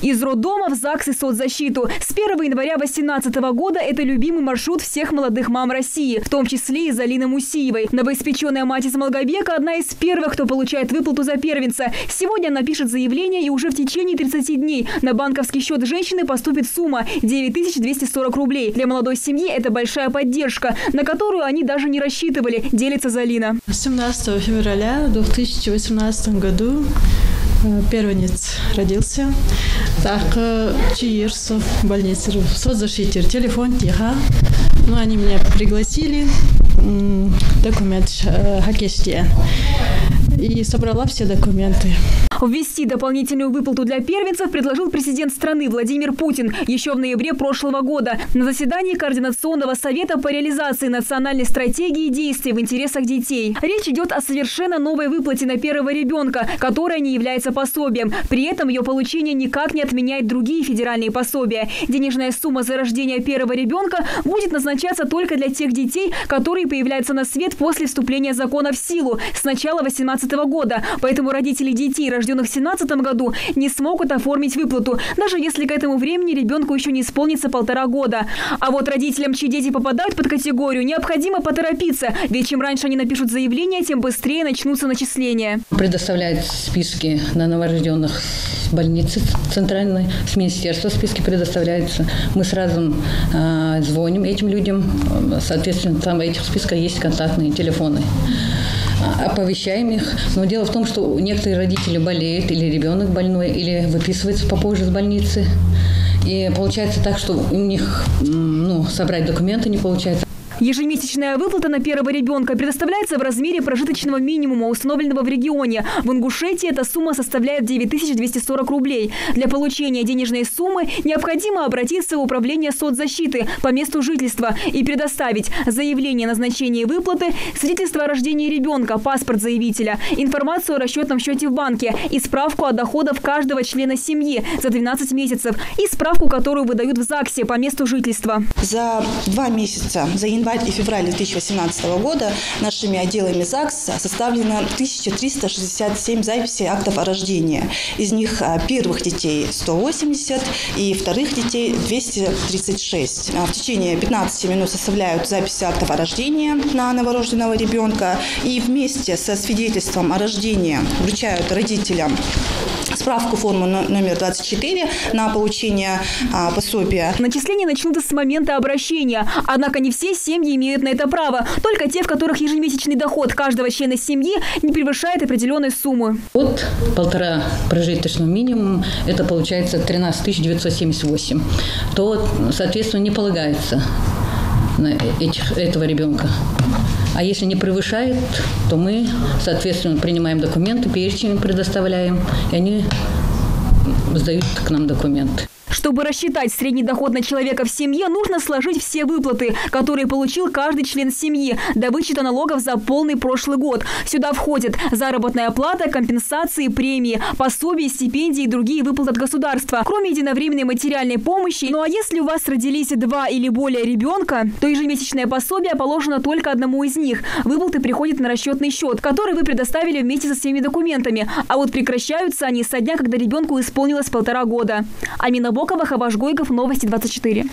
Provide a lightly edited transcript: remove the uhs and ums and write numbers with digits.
Из роддома в ЗАГС и соцзащиту. С 1 января 2018 года это любимый маршрут всех молодых мам России, в том числе и Залины Мусиевой. Новоиспеченная мать из Малгобека – одна из первых, кто получает выплату за первенца. Сегодня она пишет заявление, и уже в течение 30 дней на банковский счет женщины поступит сумма – 9240 рублей. Для молодой семьи это большая поддержка, на которую они даже не рассчитывали, делится Залина. 17 февраля 2018 году первенец родился. Так, Чиирсов, больница, в соцзащите, телефон тихо. Ну, они меня пригласили, документ Хакеште. И собрала все документы. Ввести дополнительную выплату для первенцев предложил президент страны Владимир Путин еще в ноябре прошлого года на заседании Координационного совета по реализации национальной стратегии действий в интересах детей. Речь идет о совершенно новой выплате на первого ребенка, которая не является пособием. При этом ее получение никак не отменяет другие федеральные пособия. Денежная сумма за рождение первого ребенка будет назначаться только для тех детей, которые появляются на свет после вступления закона в силу с начала 2018 года. Поэтому родители детей, рожденных в 2017 году, не смогут оформить выплату, даже если к этому времени ребенку еще не исполнится 1,5 года. А вот родителям, чьи дети попадают под категорию, необходимо поторопиться, ведь чем раньше они напишут заявление, тем быстрее начнутся начисления. Предоставляют списки на новорожденных с больницы центральной, с министерства списки предоставляются. Мы сразу звоним этим людям, соответственно, там в этих списках есть контактные телефоны. Оповещаем их. Но дело в том, что некоторые родители болеют, или ребенок больной, или выписывается попозже с больницы. И получается так, что у них собрать документы не получается. Ежемесячная выплата на первого ребенка предоставляется в размере прожиточного минимума, установленного в регионе. В Ингушетии эта сумма составляет 9240 рублей. Для получения денежной суммы необходимо обратиться в управление соцзащиты по месту жительства и предоставить заявление о назначении выплаты, свидетельство о рождении ребенка, паспорт заявителя, информацию о расчетном счете в банке и справку о доходах каждого члена семьи за 12 месяцев и справку, которую выдают в ЗАГСе по месту жительства. За 2 месяца, за январь и февраль 2018 года нашими отделами ЗАГС составлено 1367 записей актов о рождении. Из них первых детей 180 и вторых детей 236. В течение 15 минут составляют записи актов о рождении на новорожденного ребенка и вместе со свидетельством о рождении вручают родителям справку форму номер 24 на получение пособия. Начисления начнутся с момента обращения. Однако не все семьи имеют на это право. Только те, в которых ежемесячный доход каждого члена семьи не превышает определенной суммы. От 1,5 прожиточного минимума, это получается 13 978, то, соответственно, не полагается на этого ребенка. А если не превышает, то мы, соответственно, принимаем документы, перечень предоставляем, и они сдают к нам документы. Чтобы рассчитать средний доход на человека в семье, нужно сложить все выплаты, которые получил каждый член семьи, до вычета налогов за полный прошлый год. Сюда входят заработная плата, компенсации, премии, пособия, стипендии и другие выплаты от государства, кроме единовременной материальной помощи. Ну а если у вас родились 2 или более ребенка, то ежемесячное пособие положено только одному из них. Выплаты приходят на расчетный счет, который вы предоставили вместе со своими документами. А вот прекращаются они со дня, когда ребенку исполнилось 1,5 года. Амина Бокова, Хаваш Гойгов, Новости 24.